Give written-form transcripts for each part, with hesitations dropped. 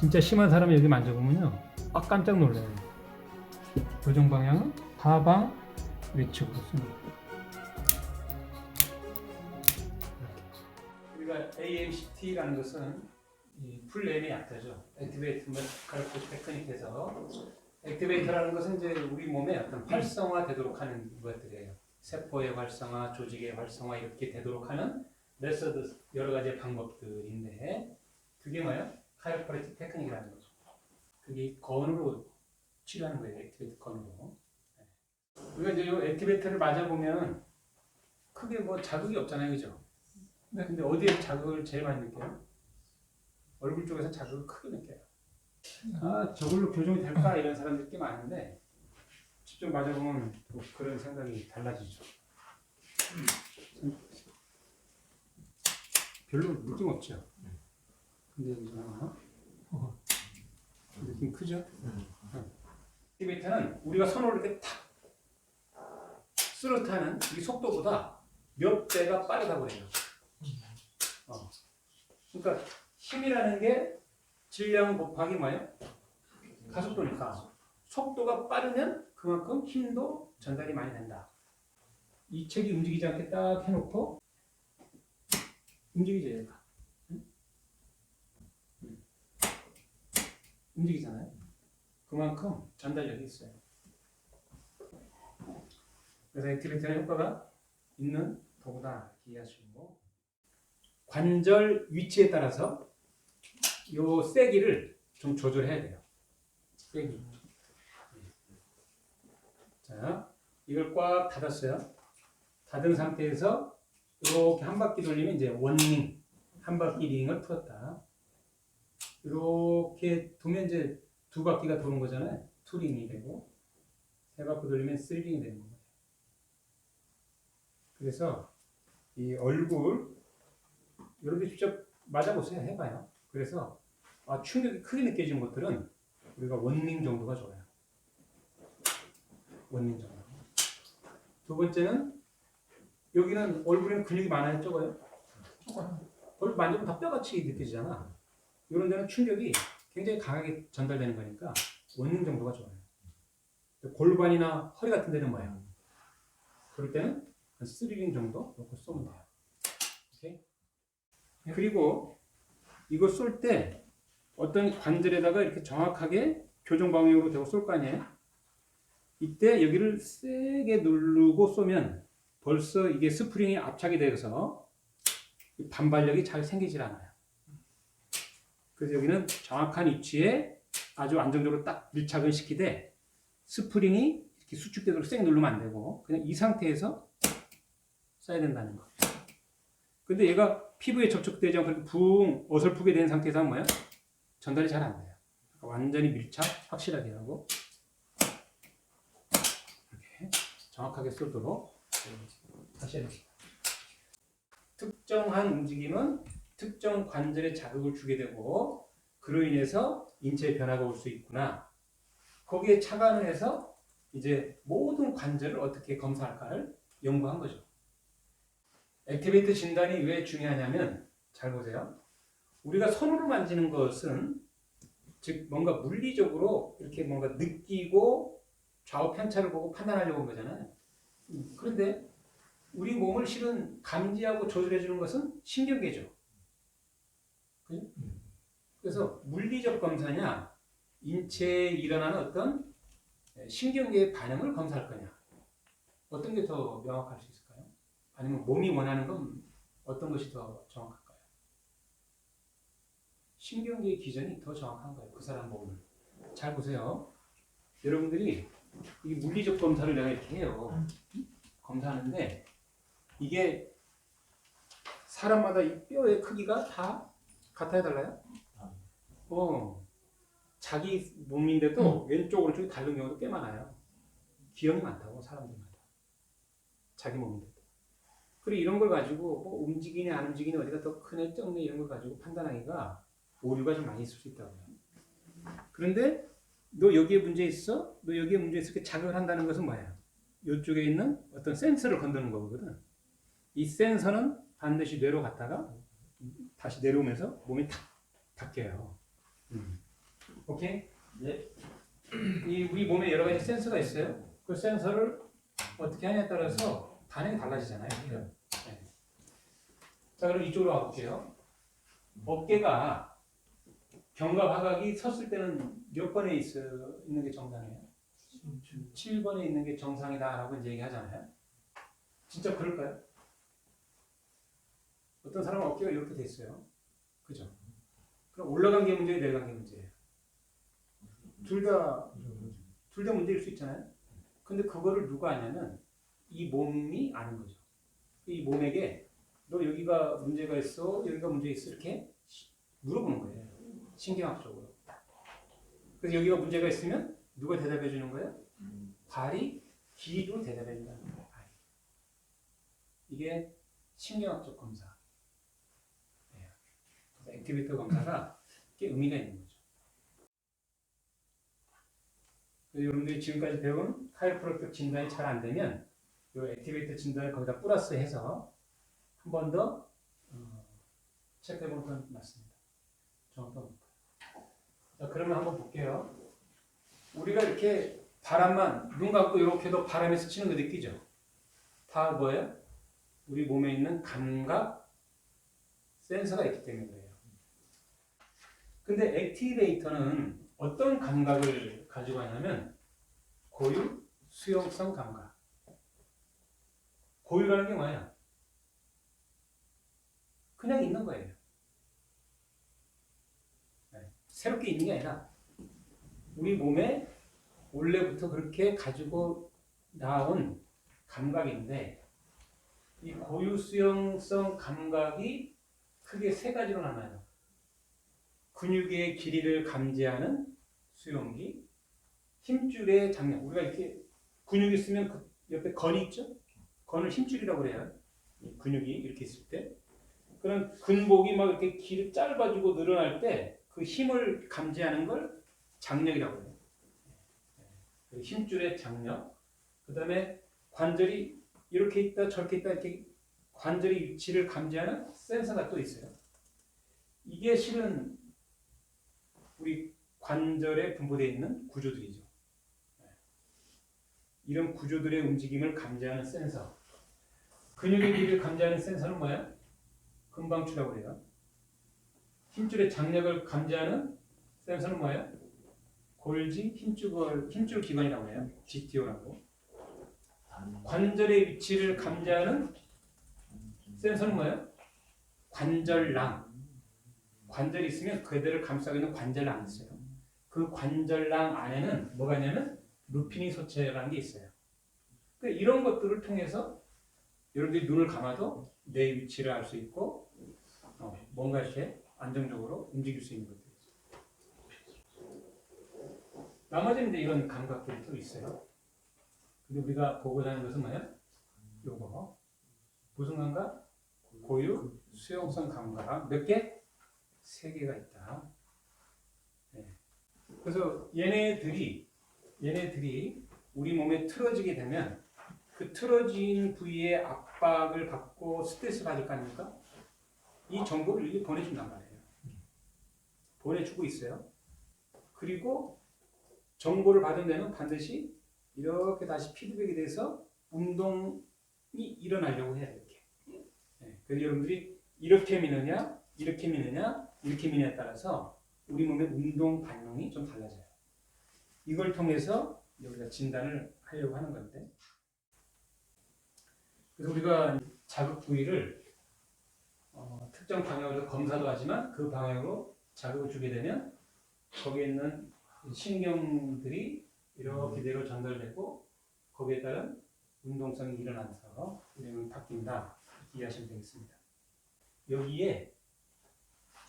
진짜 심한 사람이 여기 만져보면요, 깜짝 놀라요. 교정 방향은 하방 외측으로 씁니다. 우리가 AMCT라는 것은 이 풀네임의 약자죠. 액티베이트 카르포 테크닉에서 액티베이터라는 것은 이제 우리 몸에 어떤 활성화되도록 하는 것들이에요. 세포의 활성화, 조직의 활성화 이렇게 되도록 하는 메서드 여러 가지 방법들인데 그게 뭐예요? 카이로프래틱 테크닉이라는 거죠. 그게 건으로 치료하는 거예요. 액티베이터 건으로. 우리가 이제 이 액티베이터를 맞아 보면 크게 뭐 자극이 없잖아요, 그죠? 네. 근데 어디에 자극을 제일 많이 느껴요? 얼굴 쪽에서 자극을 크게 느껴요. 아, 저걸로 교정이 될까? 이런 사람들이 꽤 많은데 직접 맞아보면 또 그런 생각이 달라지죠. 별로 느낌 없죠? 근데 이제 느낌 크죠? 액티베이터는 우리가 손으로 이렇게 탁 스르트하는 이 속도보다 몇 배가 빠르다고 해요. 그러니까 힘이라는 게 질량 곱하기 뭐예요? 가속도니까 속도가 빠르면 그만큼 힘도 전달이 많이 된다. 이 책이 움직이지 않게 딱 해놓고 움직이죠, 얘가. 움직이잖아요. 그만큼 전달력이 있어요. 그래서 액티베이터의 효과가 있는 도구다 이해하시고, 관절 위치에 따라서 요 세기를 좀 조절해야 돼요. 세기. 자, 이걸 꽉 닫았어요. 닫은 상태에서 이렇게 한 바퀴 돌리면 이제 원링, 한 바퀴 링을 풀었다. 이렇게 두면 이제 두 바퀴가 도는 거잖아요. 투링이 되고, 세 바퀴 돌리면 쓰리링이 되는 거예요. 그래서 이 얼굴 여러분들 직접 맞아보세요. 해봐요. 그래서 충격이 크게 느껴지는 것들은 우리가 원링 정도가 좋아요. 원링 정도. 두 번째는 여기는 얼굴에는 근육이 많아요? 적어요? 적어요. 얼굴 만지면 다 뼈같이 느껴지잖아. 이런 데는 충격이 굉장히 강하게 전달되는 거니까 원링 정도가 좋아요. 골반이나 허리 같은 데는 뭐예요? 그럴 때는 한 3링 정도 놓고 쏘면 돼요. 오케이? 그리고 이거 쏠 때 어떤 관절에다가 이렇게 정확하게 교정 방향으로 대고 쏠 거 아니에요? 이때 여기를 세게 누르고 쏘면 벌써 이게 스프링이 압착이 되어서 반발력이 잘 생기질 않아요. 그래서 여기는 정확한 위치에 아주 안정적으로 딱 밀착을 시키되 스프링이 이렇게 수축되도록 쌩 누르면 안 되고 그냥 이 상태에서 쏴야 된다는 거예요. 근데 얘가 피부에 접촉되지 않고 이렇게 붕 어설프게 된 상태에서 하면 뭐예요? 전달이 잘 안 돼요. 그러니까 완전히 밀착 확실하게 하고 이렇게 정확하게 쏘도록 하셔야 됩니다. 특정한 움직임은 특정 관절에 자극을 주게 되고 그로 인해서 인체에 변화가 올 수 있구나. 거기에 착안을 해서 이제 모든 관절을 어떻게 검사할까를 연구한 거죠. 액티베이터 진단이 왜 중요하냐면 잘 보세요. 우리가 손으로 만지는 것은 즉 뭔가 물리적으로 이렇게 뭔가 느끼고 좌우 편차를 보고 판단하려고 한 거잖아요. 그런데 우리 몸을 실은 감지하고 조절해 주는 것은 신경계죠. 그죠? 그래서 물리적 검사냐 인체에 일어나는 어떤 신경계의 반응을 검사할 거냐 어떤 게 더 명확할 수 있을까요? 아니면 몸이 원하는 건 어떤 것이 더 정확할까요? 신경계의 기전이 더 정확한 거예요. 그 사람 몸을. 잘 보세요. 여러분들이 이 물리적 검사를 내가 이렇게 해요. 검사하는데 이게 사람마다 이 뼈의 크기가 다 같아야 달라요? 자기 몸인데도 왼쪽 오른쪽이 다른 경우도 꽤 많아요. 기형이 많다고 사람들마다. 자기 몸인데도. 그리고 이런 걸 가지고 뭐 움직이냐 안 움직이냐 어디가 더 크네 적네 이런 걸 가지고 판단하기가 오류가 좀 많이 있을 수 있다고요. 그런데 너 여기에 문제 있어? 너 여기에 문제 있어? 이렇게 자극을 한다는 것은 뭐야? 이쪽에 있는 어떤 센서를 건드는 거거든. 이 센서는 반드시 뇌로 갔다가 다시 내려오면서 몸이 탁 바뀌어요. 오케이? 네. 이 우리 몸에 여러 가지 센서가 있어요. 그 센서를 어떻게 하냐에 따라서 반응이 달라지잖아요. 네. 자, 그럼 이쪽으로 와볼게요. 어깨가 견갑하각이 섰을 때는 몇 번에 있는 게 정상이에요? 7번에 있는 게 정상이다라고 이제 얘기하잖아요. 진짜 그럴까요? 어떤 사람은 어깨가 이렇게 돼 있어요. 그죠? 그럼 올라간 게 문제예요, 내려간 게 문제예요? 둘 다 문제일 수 있잖아요. 근데 그거를 누가 아냐면 이 몸이 아는 거죠. 이 몸에게 너 여기가 문제가 있어, 여기가 문제 있어 이렇게 물어보는 거예요. 신경학적으로. 그래서 여기가 문제가 있으면 누가 대답해 주는 거예요? 발이 귀로 대답해 준다는 거예요. 발이. 이게 신경학적 검사. 액티베이터 검사가 꽤 의미가 있는 거죠. 여러분들이 지금까지 배운 카이로프랙틱 진단이 잘 안 되면 이 액티베이터 진단을 거기다 플러스해서 한 번 더 체크해보는 건 맞습니다. 정확한 볼까요? 자, 그러면 한번 볼게요. 우리가 이렇게 바람만 눈 감고 이렇게도 바람에 스치는 거 느끼죠? 다 뭐예요? 우리 몸에 있는 감각 센서가 있기 때문에 그래요. 근데 액티베이터는 어떤 감각을 가지고 하냐면 고유, 수용성 감각. 고유라는 게 뭐야? 그냥 있는 거예요. 새롭게 있는 게 아니라 우리 몸에 원래부터 그렇게 가지고 나온 감각인데 이 고유, 수용성 감각이 크게 세 가지로 나눠요. 근육의 길이를 감지하는 수용기, 힘줄의 장력. 우리가 이렇게 근육이 있으면 그 옆에 건이 있죠? 건을 힘줄이라고 그래요. 이 근육이 이렇게 있을 때. 그런 근복이 막 이렇게 길이 짧아지고 늘어날 때 그 힘을 감지하는 걸 장력이라고 해요. 힘줄의 장력. 그 다음에 관절이 이렇게 있다 저렇게 있다 이렇게 관절의 위치를 감지하는 센서가 또 있어요. 이게 실은 우리 관절에 분포되어 있는 구조들이죠. 이런 구조들의 움직임을 감지하는 센서. 근육의 길이를 감지하는 센서는 뭐야? 금방추라고 해요. 힘줄의 장력을 감지하는 센서는 뭐예요? 골지 힘줄 기관이라고 해요. GTO라고. 관절의 위치를 감지하는 센서는 뭐예요? 관절낭. 관절이 있으면 그대를 감싸고 있는 관절낭이 있어요. 그 관절낭 안에는 뭐가 있냐면 루피니 소체라는 게 있어요. 그러니까 이런 것들을 통해서 여러분들이 눈을 감아도 내 위치를 알 수 있고 뭔가 이렇게 안정적으로 움직일 수 있는 것들이죠. 나머지는 이제 이런 감각들이 또 있어요. 근데 우리가 보고자 하는 것은 뭐예요? 요거. 무슨 감각? 고유, 수용성 감각. 몇 개? 3개가 있다. 네. 그래서 얘네들이 우리 몸에 틀어지게 되면 그 틀어진 부위에 압박을 받고 스트레스 받을 거 아닙니까? 이 정보를 이렇게 보내준단 말이에요. 보내주고 있어요. 그리고 정보를 받은 데는 반드시 이렇게 다시 피드백이 돼서 운동이 일어나려고 해야 돼요. 이렇게. 네. 그래서 여러분들이 이렇게 미느냐, 이렇게 미느냐, 이렇게 미느냐에 따라서 우리 몸의 운동 반응이 좀 달라져요. 이걸 통해서 우리가 진단을 하려고 하는 건데, 그래서 우리가 자극 부위를 특정 방향으로 검사도 하지만 그 방향으로 자극을 주게 되면 거기에 있는 신경들이 이렇게 내로 전달되고 거기에 따른 운동성이 일어나서 우리는 바뀐다. 이렇게 이해하시면 되겠습니다. 여기에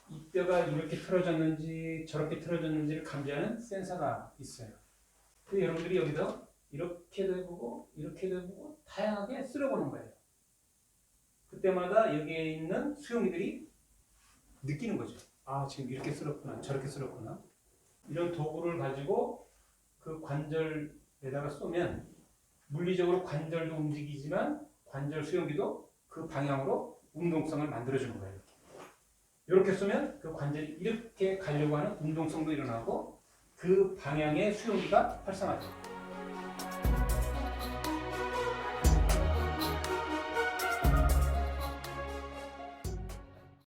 이 뼈가 이렇게 틀어졌는지 저렇게 틀어졌는지를 감지하는 센서가 있어요. 그 여러분들이 여기서 이렇게도 해보고 이렇게도 해보고 다양하게 쓸어보는 거예요. 그때마다 여기에 있는 수용이들이 느끼는 거죠. 아, 지금 이렇게 쓸었구나, 저렇게 쓸었구나. 이런 도구를 가지고 그 관절에다가 쏘면 물리적으로 관절도 움직이지만 관절 수용기도 그 방향으로 운동성을 만들어주는 거예요. 이렇게 쏘면 그 관절이 이렇게 가려고 하는 운동성도 일어나고 그 방향의 수용기가 활성화돼요.